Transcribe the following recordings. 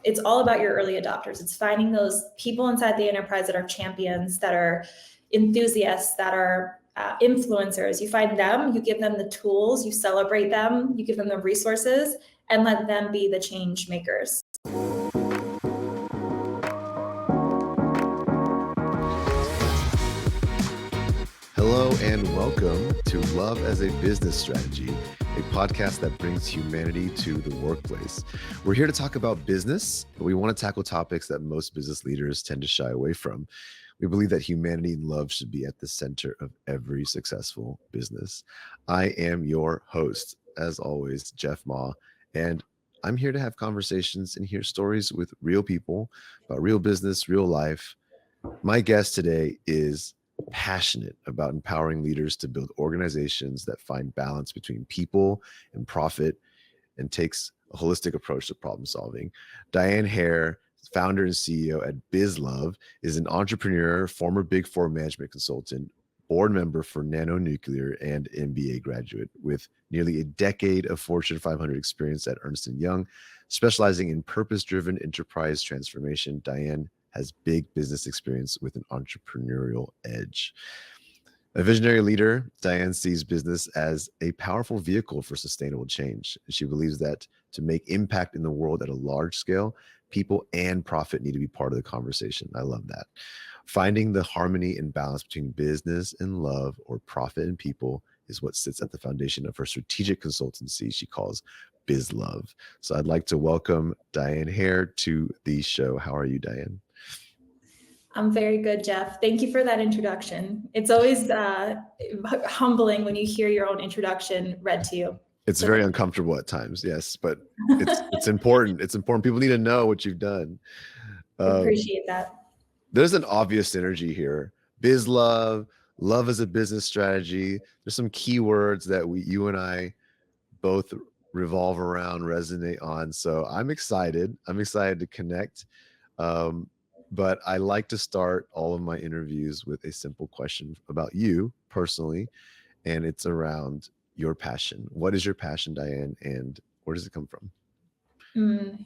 it's all about your early adopters. It's finding those people inside the enterprise that are champions, that are enthusiasts, that are influencers. You find them, you give them the tools, you celebrate them, you give them the resources, and let them be the change makers. Hello and welcome to Love as a Business Strategy, a podcast that brings humanity to the workplace. We're here to talk about business, but we want to tackle topics that most business leaders tend to shy away from. We believe that humanity and love should be at the center of every successful business. I am your host, as always, Jeff Ma, and I'm here to have conversations and hear stories with real people about real business, real life. My guest today is passionate about empowering leaders to build organizations that find balance between people and profit and takes a holistic approach to problem solving. Diane Hare, founder and CEO at BizLove, is an entrepreneur, former Big Four management consultant, board member for Nano Nuclear, and MBA graduate with nearly a decade of Fortune 500 experience at Ernst & Young, specializing in purpose-driven enterprise transformation. Diane has big business experience with an entrepreneurial edge. A visionary leader, Diane sees business as a powerful vehicle for sustainable change. She believes that to make impact in the world at a large scale, people and profit need to be part of the conversation. I love that. Finding the harmony and balance between business and love, or profit and people, is what sits at the foundation of her strategic consultancy she calls BizLove. So I'd like to welcome Diane Hare to the show. How are you, Diane? I'm very good, Jeff. Thank you for that introduction. It's always humbling when you hear your own introduction read to you. It's very uncomfortable at times, yes, but it's important. It's important. People need to know what you've done. Appreciate that. There's an obvious synergy here. BizLove, love as a business strategy. There's some keywords that you and I both revolve around, resonate on. So I'm excited. I'm excited to connect. But I like to start all of my interviews with a simple question about you personally, and it's around your passion. What is your passion, Diane, and where does it come from?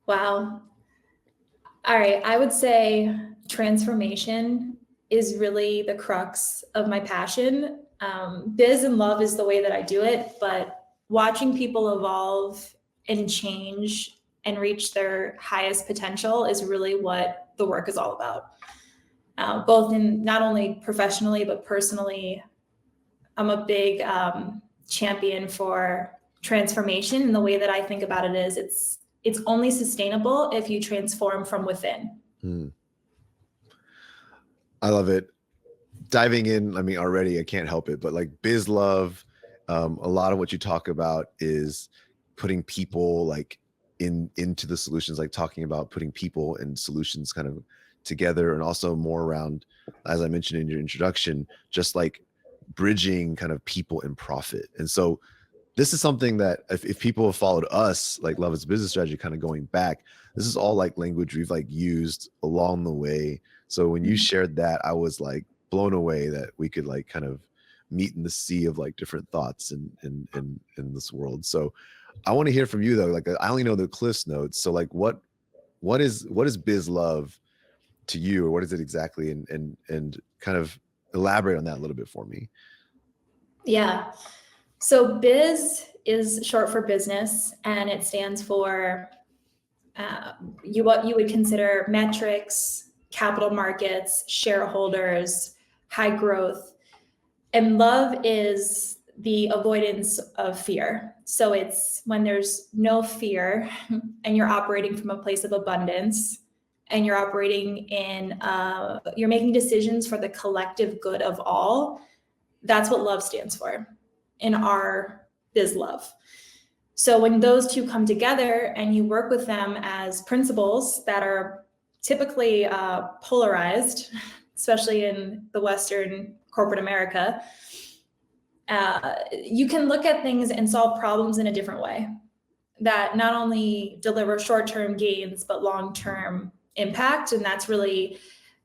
Wow. All right. I would say transformation is really the crux of my passion. Biz and love is the way that I do it, but watching people evolve and change and reach their highest potential is really what the work is all about. Both in not only professionally, but personally, I'm a big champion for transformation. And the way that I think about it is it's only sustainable if you transform from within. I love it. Diving in, I mean, already I can't help it, but like BizLove, a lot of what you talk about is putting people like into the solutions, like talking about putting people and solutions kind of together, and also more around, as I mentioned in your introduction, just like bridging kind of people and profit. And so this is something that if people have followed us, like Love as a Business Strategy, kind of going back, this is all like language we've like used along the way. So when you shared that, I was like blown away that we could like kind of meet in the sea of like different thoughts in this world. So I want to hear from you though. Like I only know the Cliff's notes. So like what is BizLove to you, or what is it exactly? And kind of elaborate on that a little bit for me. Yeah. So biz is short for business, and it stands for what you would consider metrics, capital markets, shareholders, high growth. And love is the avoidance of fear. So it's when there's no fear and you're operating from a place of abundance, and you're operating in, you're making decisions for the collective good of all. That's what love stands for in our BizLove. So when those two come together and you work with them as principles that are typically polarized, especially in the Western corporate America, you can look at things and solve problems in a different way that not only deliver short-term gains, but long-term impact. And that's really,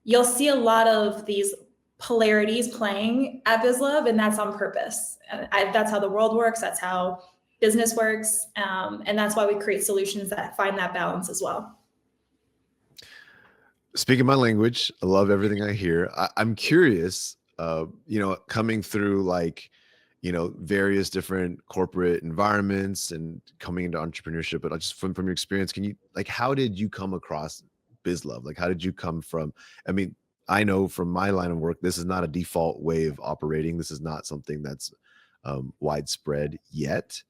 you'll see a lot of these polarities playing at BizLove, and that's on purpose. That's how the world works. That's how business works. And that's why we create solutions that find that balance as well. Speaking my language, I love everything I hear. I'm curious, coming through like, various different corporate environments and coming into entrepreneurship, but just from your experience, how did you come across BizLove? Like, how did you come from, I mean, I know from my line of work, this is not a default way of operating. This is not something that's widespread yet.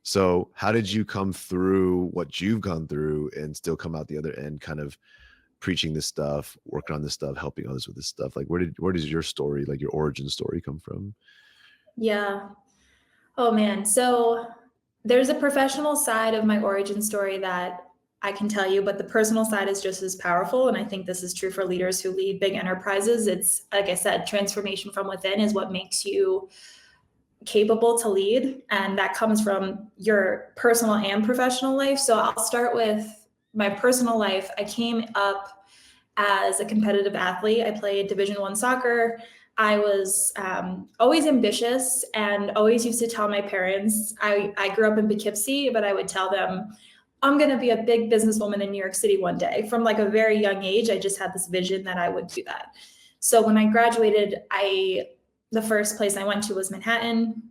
So how did you come through what you've gone through and still come out the other end kind of preaching this stuff, working on this stuff, helping others with this stuff? Like, where does your story, like your origin story, come from? Yeah. Oh man. So there's a professional side of my origin story that I can tell you, but the personal side is just as powerful. And I think this is true for leaders who lead big enterprises. It's, like I said, transformation from within is what makes you capable to lead. And that comes from your personal and professional life. So I'll start with my personal life. I came up as a competitive athlete. I played Division I soccer. I was always ambitious and always used to tell my parents, I grew up in Poughkeepsie, but I would tell them, I'm going to be a big businesswoman in New York City one day. From like a very young age, I just had this vision that I would do that. So when I graduated, the first place I went to was Manhattan.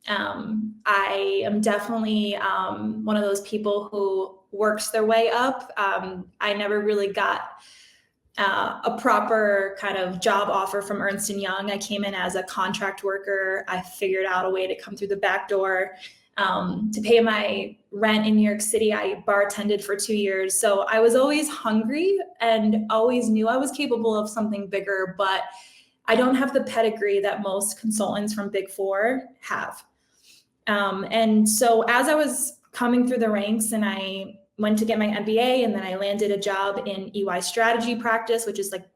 I am definitely one of those people who works their way up. I never really got a proper kind of job offer from Ernst & Young. I came in as a contract worker. I figured out a way to come through the back door. To pay my rent in New York City, I bartended for 2 years. So I was always hungry and always knew I was capable of something bigger, but I don't have the pedigree that most consultants from Big Four have. And so as I was coming through the ranks and I went to get my MBA, and then I landed a job in EY strategy practice, which is like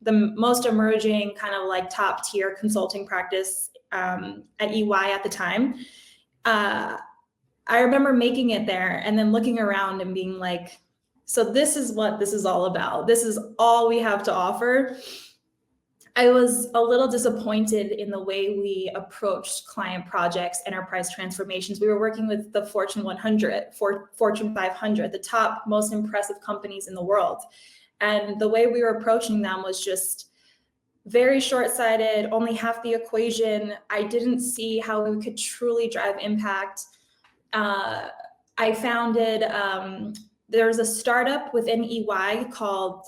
the most emerging kind of like top tier consulting practice at EY at the time. I remember making it there and then looking around and being like, so this is what this is all about. This is all we have to offer. I was a little disappointed in the way we approached client projects, enterprise transformations. We were working with the Fortune 100, Fortune 500, the top most impressive companies in the world. And the way we were approaching them was just very short-sighted, only half the equation. I didn't see how we could truly drive impact. I founded, there was a startup within EY called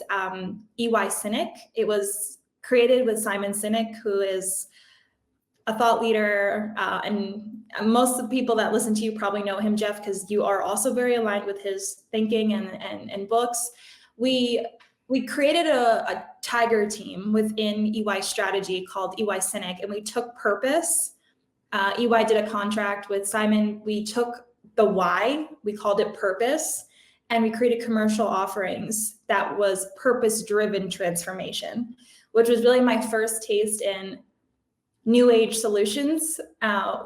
EY Cynic. It was created with Simon Sinek, who is a thought leader. And most of the people that listen to you probably know him, Jeff, because you are also very aligned with his thinking and books. We created a tiger team within EY strategy called EY Cynic, and we took purpose. EY did a contract with Simon. We took the why, we called it purpose, and we created commercial offerings that was purpose-driven transformation, which was really my first taste in new age solutions,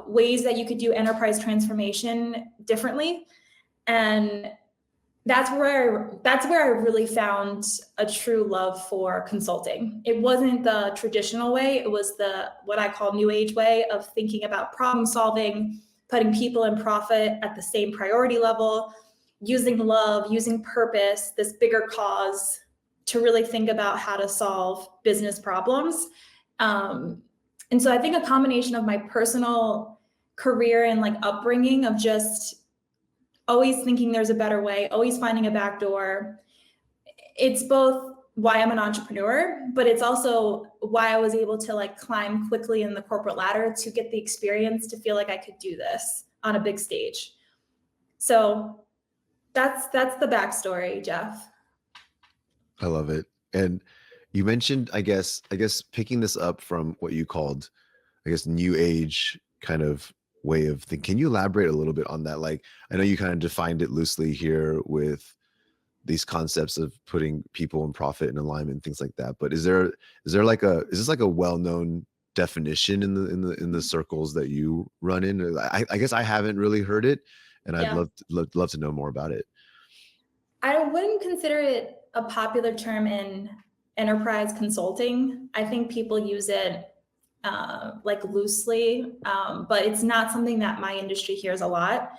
ways that you could do enterprise transformation differently. And that's where I really found a true love for consulting. It wasn't the traditional way. It was what I call new age way of thinking about problem solving, putting people and profit at the same priority level, using love, using purpose, this bigger cause to really think about how to solve business problems. And so I think a combination of my personal career and like upbringing of just always thinking there's a better way, always finding a back door. It's both why I'm an entrepreneur, but it's also why I was able to like climb quickly in the corporate ladder to get the experience to feel like I could do this on a big stage. So that's the backstory, Jeff. I love it. And you mentioned, I guess picking this up from what you called, I guess, new age kind of way of thinking. Can you elaborate a little bit on that? Like, I know you kind of defined it loosely here with these concepts of putting people and profit in alignment, things like that. But is this like a well-known definition in the circles that you run in? I guess I haven't really heard it, and I'd love to know more about it. I wouldn't consider it a popular term in enterprise consulting. I think people use it like loosely, but it's not something that my industry hears a lot.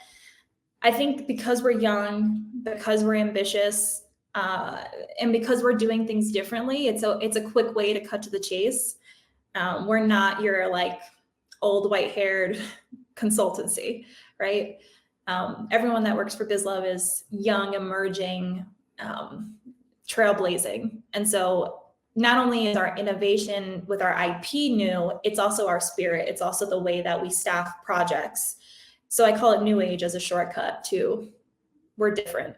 I think because we're young, because we're ambitious, and because we're doing things differently, it's a quick way to cut to the chase. We're not your like old white-haired consultancy, right? Everyone that works for BizLove is young, emerging, trailblazing. And so not only is our innovation with our IP new, it's also our spirit. It's also the way that we staff projects. So I call it new age as a shortcut to we're different.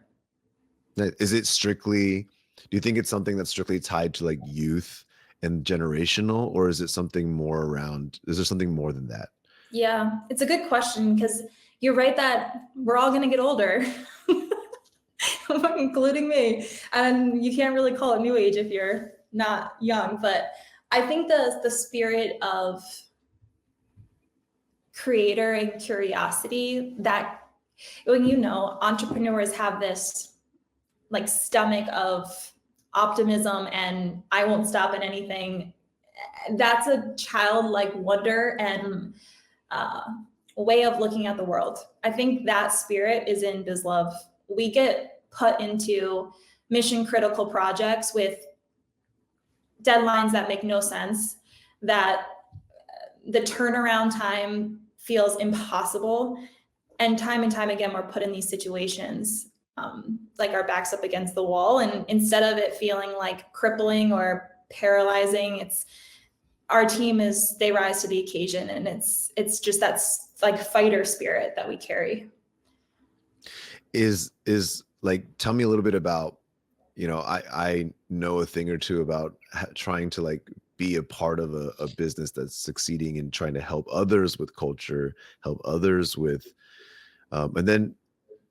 Is it strictly, do you think it's something that's strictly tied to like youth and generational, or is it something more around, is there something more than that? Yeah, it's a good question because you're right that we're all going to get older, including me. And you can't really call it new age if you're not young. But I think the spirit of creator and curiosity that when entrepreneurs have this like stomach of optimism and I won't stop at anything. That's a childlike wonder and way of looking at the world. I think that spirit is in BizLove. We get put into mission critical projects with deadlines that make no sense, that the turnaround time feels impossible. And time again, we're put in these situations like our backs up against the wall. And instead of it feeling like crippling or paralyzing, it's our team they rise to the occasion. And it's just that's like fighter spirit that we carry. Is like, tell me a little bit about, I know a thing or two about trying to like be a part of a business that's succeeding and trying to help others with culture, help others with, and then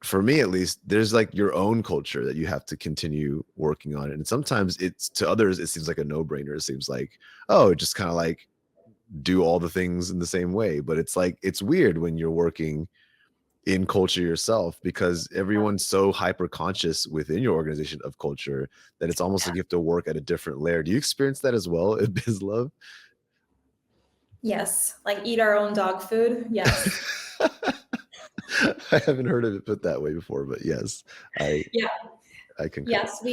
for me at least, there's like your own culture that you have to continue working on. And sometimes it's, to others, it seems like a no-brainer. It seems like, oh, just kind of like do all the things in the same way. But it's like, it's weird when you're working in culture yourself because everyone's so hyper conscious within your organization of culture that it's almost like you have to work at a different layer. Do you experience that as well at BizLove? Yes, like eat our own dog food. Yes. I haven't heard of it put that way before, but yes, I concur. Yes,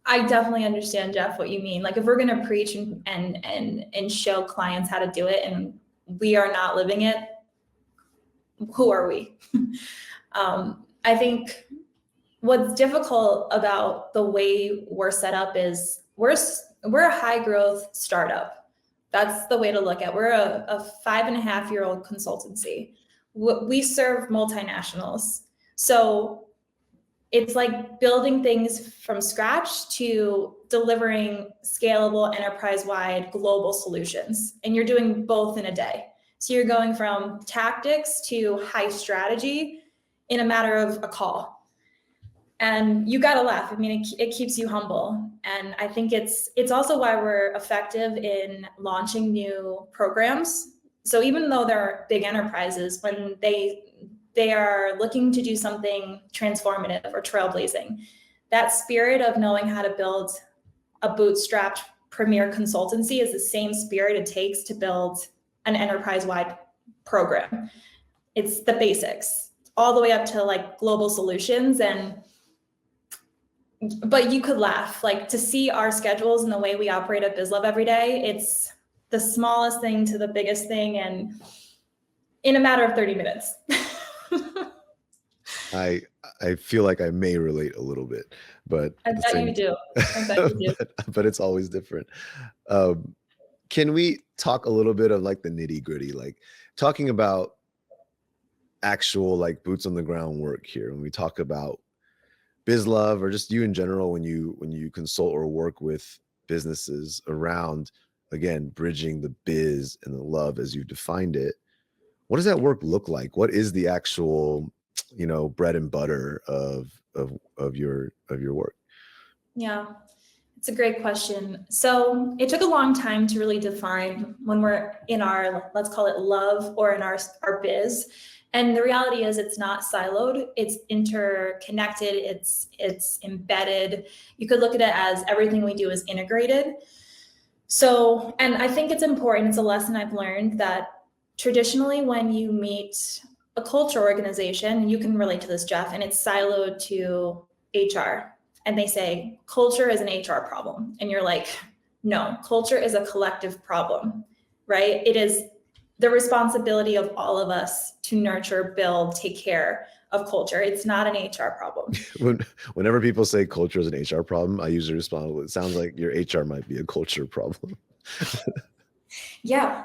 I definitely understand, Jeff, what you mean. Like if we're going to preach and show clients how to do it and we are not living it, who are we? I think what's difficult about the way we're set up is we're a high growth startup. That's the way to look at it. We're a 5.5-year-old consultancy. We serve multinationals. So it's like building things from scratch to delivering scalable, enterprise-wide global solutions. And you're doing both in a day. So you're going from tactics to high strategy in a matter of a call. And you got to laugh. I mean, it keeps you humble. And I think it's also why we're effective in launching new programs. So even though they're big enterprises, when they are looking to do something transformative or trailblazing, that spirit of knowing how to build a bootstrapped premier consultancy is the same spirit it takes to build an enterprise-wide program. It's the basics, all the way up to like global solutions. But you could laugh, like to see our schedules and the way we operate at BizLove every day, it's the smallest thing to the biggest thing, and in a matter of 30 minutes. I feel like I may relate a little bit, but I bet you do. but it's always different. Can we talk a little bit of like the nitty gritty, like talking about actual like boots on the ground work here? When we talk about BizLove or just you in general, when you consult or work with businesses around, again, bridging the biz and the love as you defined it, what does that work look like? What is the actual, bread and butter of your work? Yeah, it's a great question. So it took a long time to really define when we're in our, let's call it love, or in our biz. And the reality is it's not siloed, it's interconnected, it's embedded. You could look at it as everything we do is integrated. So, and I think it's important, it's a lesson I've learned that traditionally when you meet a culture organization, you can relate to this, Jeff, and it's siloed to HR. And they say culture is an HR problem. And you're like, no, culture is a collective problem, right? It is the responsibility of all of us to nurture, build, take care of culture. It's not an HR problem. Whenever people say culture is an HR problem, I usually respond, well, it sounds like your HR might be a culture problem. Yeah.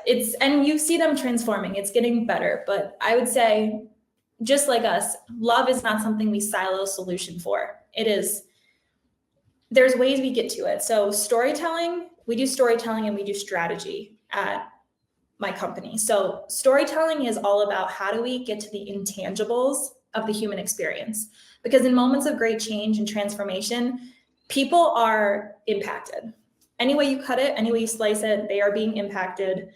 It's, and you see them transforming, it's getting better. But I would say, just like us, love is not something we silo solution for. It is, there's ways we get to it. So storytelling, we do storytelling and we do strategy at my company. So storytelling is all about how do we get to the intangibles of the human experience? Because in moments of great change and transformation, people are impacted. Any way you cut it, any way you slice it, they are being impacted.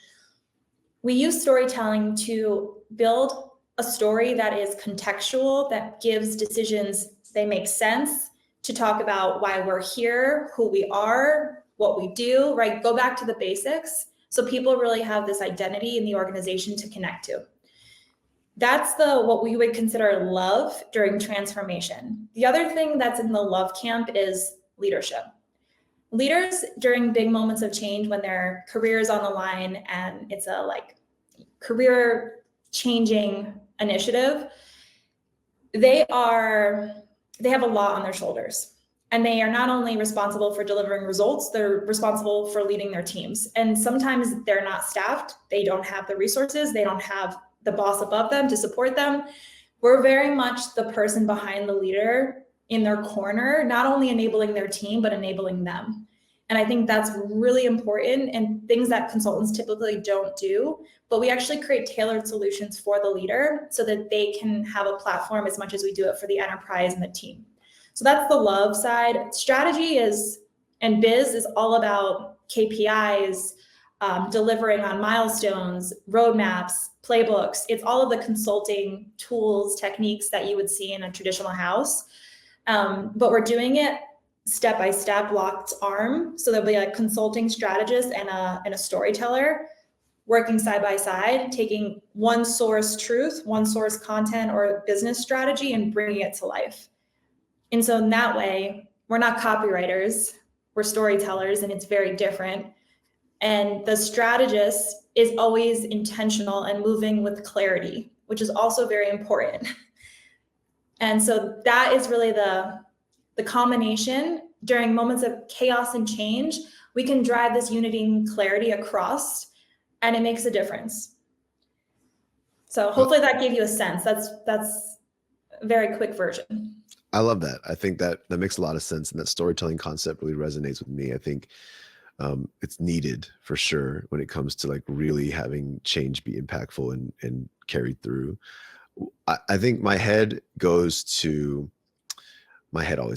We use storytelling to build a story that is contextual, that gives decisions, they make sense, to talk about why we're here, who we are, what we do, right? Go back to the basics. So people really have this identity in the organization to connect to. That's what we would consider love during transformation. The other thing that's in the love camp is leadership. Leaders during big moments of change, when their career is on the line and it's a career changing initiative, they have a lot on their shoulders. And they are not only responsible for delivering results, they're responsible for leading their teams. And sometimes they're not staffed. They don't have the resources. They don't have the boss above them to support them. We're very much the person behind the leader in their corner, not only enabling their team, but enabling them. And I think that's really important and things that consultants typically don't do, but we actually create tailored solutions for the leader so that they can have a platform as much as we do it for the enterprise and the team. So that's the love side. Strategy and biz is all about KPIs, delivering on milestones, roadmaps, playbooks. It's all of the consulting tools, techniques that you would see in a traditional house. But we're doing it step by step, locked arm. So there'll be a consulting strategist and a storyteller working side by side, taking one source truth, one source content or business strategy and bringing it to life. And so in that way, we're not copywriters, we're storytellers, and it's very different. And the strategist is always intentional and moving with clarity, which is also very important. And so that is really the combination. During moments of chaos and change, we can drive this unity and clarity across, and it makes a difference. So hopefully that gave you a sense. That's a very quick version. I love that. I think that makes a lot of sense. And that storytelling concept really resonates with me. I think it's needed for sure when it comes to really having change be impactful and carried through. I think my head always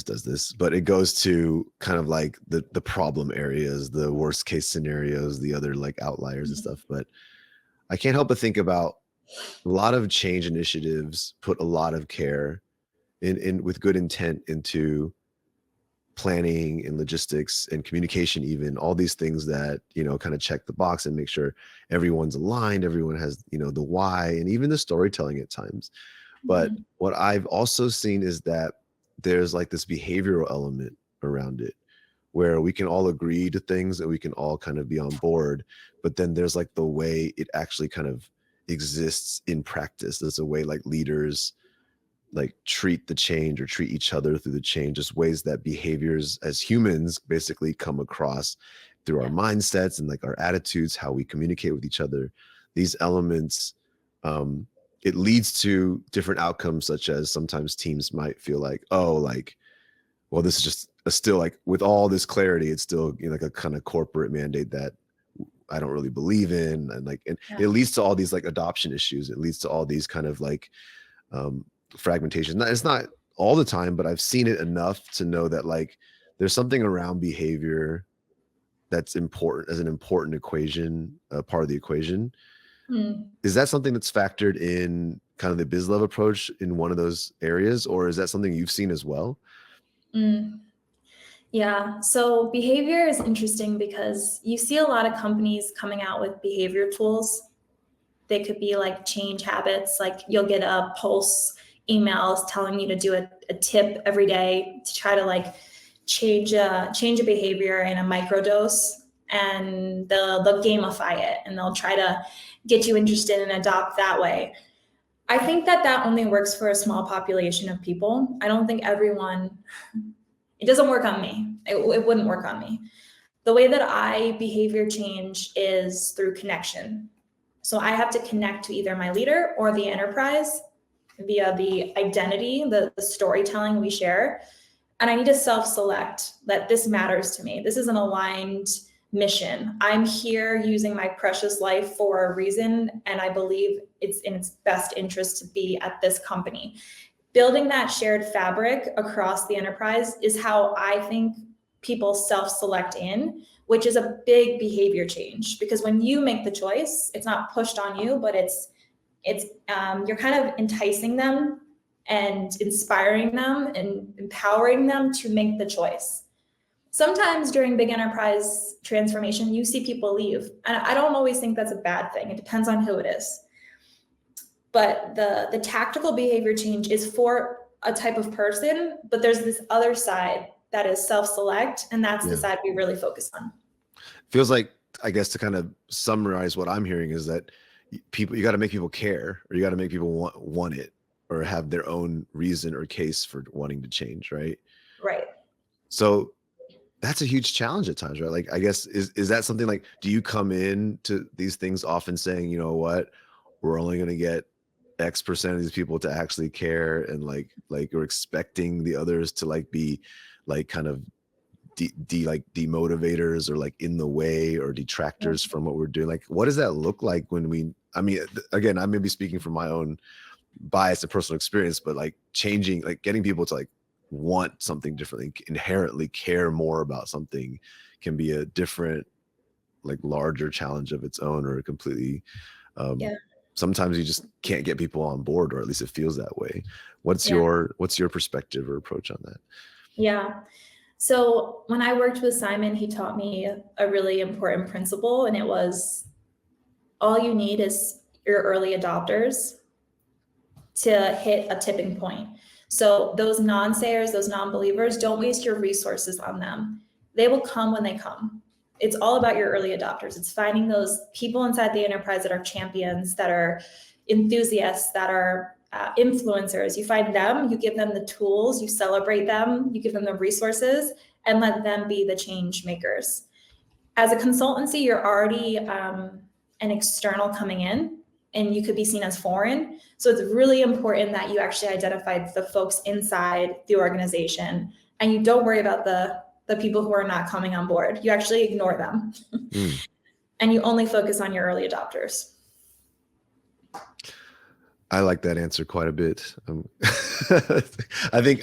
does this, but it goes to kind of the problem areas, the worst case scenarios, the other outliers and stuff. But I can't help but think about a lot of change initiatives put a lot of care in with good intent into planning and logistics and communication, even all these things that, kind of check the box and make sure everyone's aligned, everyone has, the why, and even the storytelling at times. But what I've also seen is that there's this behavioral element around it where we can all agree to things and we can all kind of be on board, but then there's the way it actually kind of exists in practice. There's a way leaders treat the change or treat each other through the change, just ways that behaviors as humans basically come across through our mindsets and our attitudes, how we communicate with each other. These elements, it leads to different outcomes, such as sometimes teams might feel well, this is just still with all this clarity, it's still a kind of corporate mandate that I don't really believe in. And it leads to all these adoption issues. It leads to all these kind of fragmentation. It's not all the time, but I've seen it enough to know that there's something around behavior that's important as an important equation, part of the equation. Is that something that's factored in kind of the BizLove approach in one of those areas, or is that something you've seen as well? Yeah, so behavior is interesting because you see a lot of companies coming out with behavior tools. They could be like change habits, like you'll get a pulse emails telling you to do a tip every day to try to like change a behavior in a microdose, and they'll gamify it and they'll try to get you interested and adopt that way. I think that only works for a small population of people. I don't think everyone, it doesn't work on me. It wouldn't work on me. The way that I behavior change is through connection. So I have to connect to either my leader or the enterprise via the identity, the storytelling we share. And I need to self-select that this matters to me. This is an aligned mission. I'm here using my precious life for a reason, and I believe it's in its best interest to be at this company. Building that shared fabric across the enterprise is how I think people self-select in, which is a big behavior change, because when you make the choice, it's not pushed on you, but it's you're kind of enticing them and inspiring them and empowering them to make the choice. Sometimes during big enterprise transformation, you see people leave, and I don't always think that's a bad thing. It depends on who it is. But the tactical behavior change is for a type of person, but there's this other side that is self-select, and that's the side we really focus on. Feels like, I guess, to kind of summarize what I'm hearing is that you got to make people care, or you got to make people want it, or have their own reason or case for wanting to change, right? Right. So that's a huge challenge at times, right? Like, I guess, is that something like, do you come in to these things often saying, you know what, we're only going to get X% of these people to actually care, and like we're expecting the others to like be like kind of demotivators, or like in the way, or detractors from what we're doing? Like, what does that look like when I mean, again, I may be speaking from my own bias and personal experience, but like changing, like getting people to like want something differently, inherently care more about something, can be a different, like larger challenge of its own, or a completely sometimes you just can't get people on board, or at least it feels that way. What's your perspective or approach on that? Yeah. So when I worked with Simon, he taught me a really important principle, and it was all you need is your early adopters to hit a tipping point. So those non-sayers, those non-believers, don't waste your resources on them. They will come when they come. It's all about your early adopters. It's finding those people inside the enterprise that are champions, that are enthusiasts, that are influencers. You find them, you give them the tools, you celebrate them, you give them the resources, and let them be the change makers. As a consultancy, you're already an external coming in, and you could be seen as foreign. So it's really important that you actually identify the folks inside the organization, and you don't worry about the people who are not coming on board. You actually ignore them. And you only focus on your early adopters. I like that answer quite a bit. I think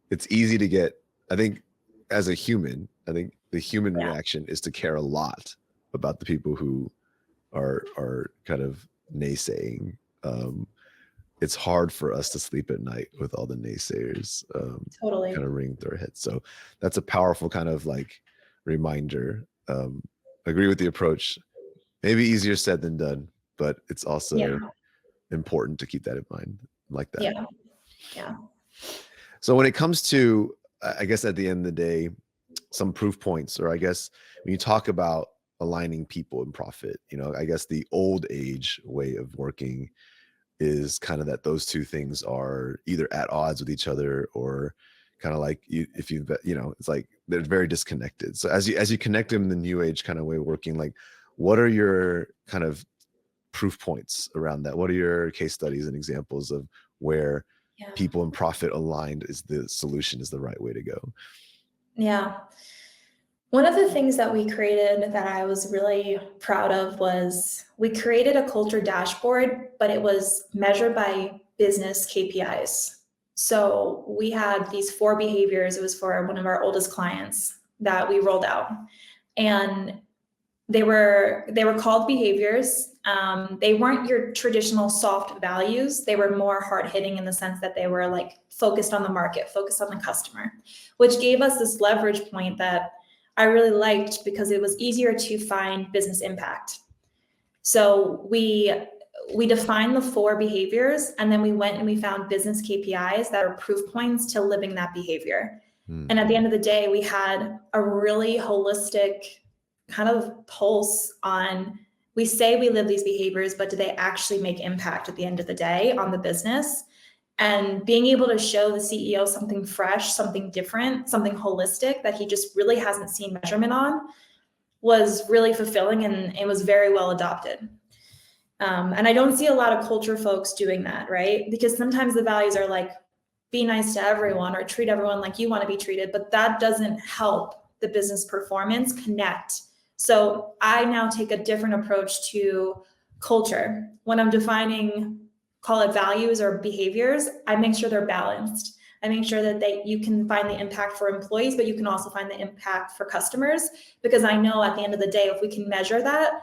it's easy to get, I think as a human, I think the human reaction is to care a lot about the people who are kind of naysaying. It's hard for us to sleep at night with all the naysayers Totally. kind of ringing through our heads. So that's a powerful kind of like reminder. Agree with the approach. Maybe easier said than done, but it's also important to keep that in mind, like that. Yeah. So when it comes to, I guess at the end of the day, some proof points, or I guess when you talk about aligning people and profit, you know, I guess the old age way of working is kind of that those two things are either at odds with each other, or kind of like it's like they're very disconnected. So as you connect them in the new age kind of way of working, like what are your kind of proof points around that? What are your case studies and examples of where people and profit aligned is the solution, is the right way to go? Yeah. One of the things that we created that I was really proud of was we created a culture dashboard, but it was measured by business KPIs. So we had these 4 behaviors. It was for one of our oldest clients that we rolled out. And They were called behaviors. They weren't your traditional soft values. They were more hard hitting in the sense that they were like focused on the market, focused on the customer, which gave us this leverage point that I really liked because it was easier to find business impact. So we defined the 4 behaviors, and then we went and we found business KPIs that are proof points to living that behavior. And at the end of the day, we had a really holistic kind of pulse on, we say we live these behaviors, but do they actually make impact at the end of the day on the business? And being able to show the CEO something fresh, something different, something holistic that he just really hasn't seen measurement on was really fulfilling, and it was very well adopted. And I don't see a lot of culture folks doing that, right? Because sometimes the values are like, be nice to everyone or treat everyone like you want to be treated, but that doesn't help the business performance connect. So I now take a different approach to culture. When I'm defining, call it values or behaviors, I make sure they're balanced. I make sure that you can find the impact for employees, but you can also find the impact for customers, because I know at the end of the day, if we can measure that,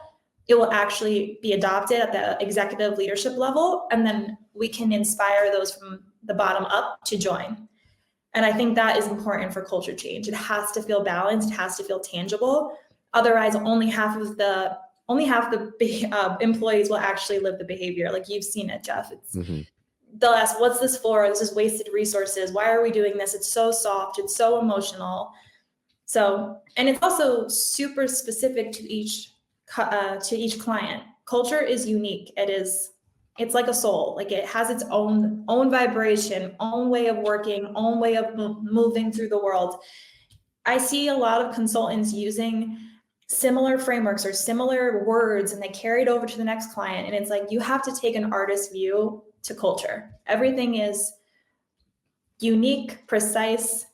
it will actually be adopted at the executive leadership level, and then we can inspire those from the bottom up to join. And I think that is important for culture change. It has to feel balanced, it has to feel tangible. Otherwise, only half the employees will actually live the behavior. Like you've seen it, Jeff. They'll ask, what's this for? This is wasted resources. Why are we doing this? It's so soft, it's so emotional. So, and it's also super specific to each client. Culture is unique. It's like a soul. Like it has its own vibration, own way of working, own way of moving through the world. I see a lot of consultants using similar frameworks or similar words, and they carry it over to the next client. And it's like, you have to take an artist view to culture. Everything is unique, precise.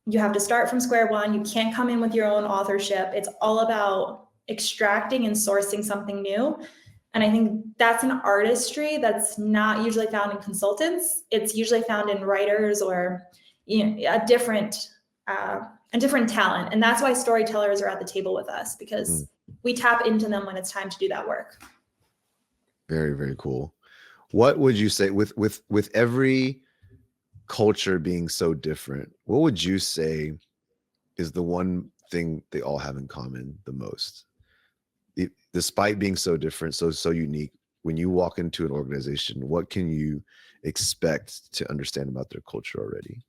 You have to start from square one. You can't come in with your own authorship. It's all about extracting and sourcing something new. And I think that's an artistry that's not usually found in consultants. It's usually found in writers or a different talent. And that's why storytellers are at the table with us, because we tap into them when it's time to do that work. Very, very cool. What would you say with every culture being so different, what would you say is the one thing they all have in common the most? Despite being so different, so unique, when you walk into an organization, what can you expect to understand about their culture already?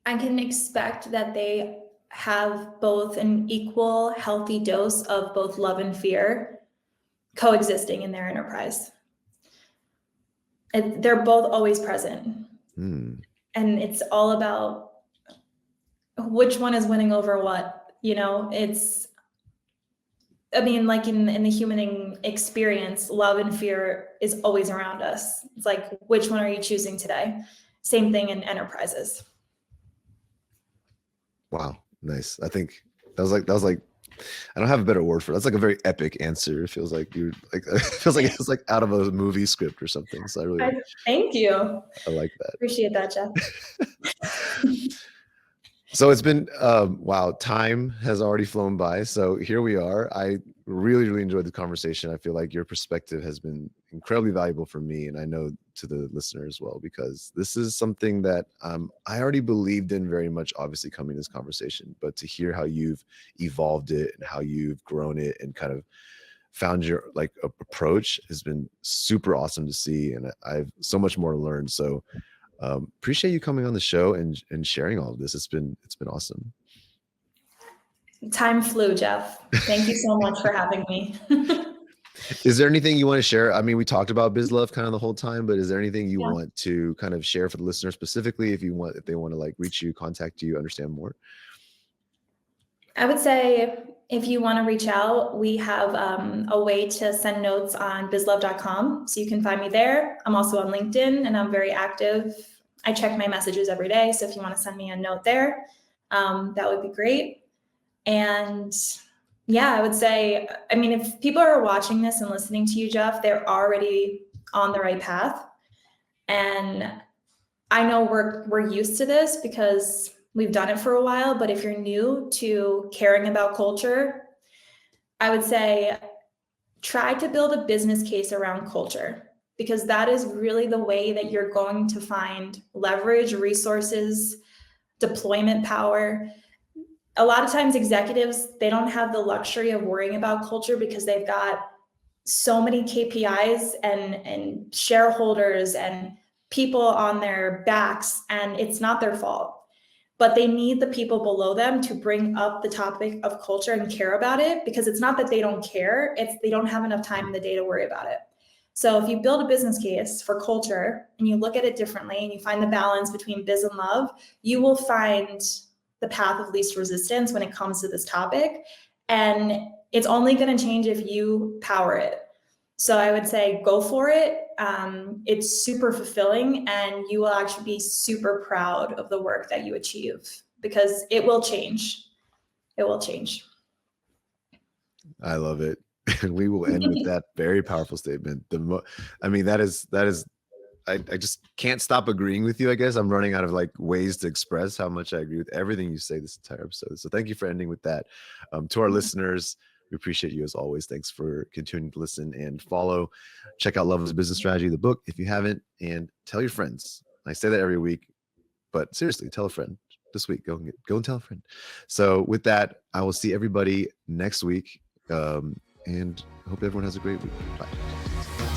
I can expect that they have both an equal, healthy dose of both love and fear coexisting in their enterprise. They're both always present. And it's all about which one is winning over what. Like in the human experience, love and fear is always around us. It's like, which one are you choosing today? Same thing in enterprises. Wow, nice. I think that was like, I don't have a better word for it. That's like a very epic answer. It feels like it's like out of a movie script or something. So thank you. I like that. Appreciate that, Jeff. So it's been, wow, time has already flown by. So here we are. I really, really enjoyed the conversation. I feel like your perspective has been incredibly valuable for me, and I know to the listener as well, because this is something that I already believed in very much, obviously coming to this conversation, but to hear how you've evolved it and how you've grown it and kind of found your approach has been super awesome to see. And I have so much more to learn. So appreciate you coming on the show and sharing all of this. It's been awesome. Time flew, Jeff. Thank you so much for having me. Is there anything you want to share? I mean, we talked about BizLove kind of the whole time, but is there anything you want to kind of share for the listeners specifically, if they want to reach you, contact you, understand more? I would say if you want to reach out, we have a way to send notes on bizlove.com. So you can find me there. I'm also on LinkedIn and I'm very active. I check my messages every day. So if you want to send me a note there, that would be great. And yeah, I would say, I mean, if people are watching this and listening to you, Jeff, they're already on the right path. And I know we're used to this because we've done it for a while, but if you're new to caring about culture, I would say try to build a business case around culture, because that is really the way that you're going to find leverage, resources, deployment power. A lot of times executives, they don't have the luxury of worrying about culture because they've got so many KPIs and shareholders and people on their backs, and it's not their fault. But they need the people below them to bring up the topic of culture and care about it, because it's not that they don't care, it's they don't have enough time in the day to worry about it. So if you build a business case for culture and you look at it differently and you find the balance between biz and love, you will find the path of least resistance when it comes to this topic. And it's only going to change if you power it. So I would say go for it. It's super fulfilling, and you will actually be super proud of the work that you achieve, because it will change. It will change. I love it. And we will end with that very powerful statement. I mean, that is, I just can't stop agreeing with you. I guess I'm running out of like ways to express how much I agree with everything you say this entire episode. So thank you for ending with that. To our listeners, we appreciate you as always. Thanks for continuing to listen and follow. Check out Love as a Business Strategy, the book, if you haven't, and tell your friends. I say that every week, but seriously, tell a friend this week. Go and tell a friend. So with that, I will see everybody next week. And I hope everyone has a great week. Bye.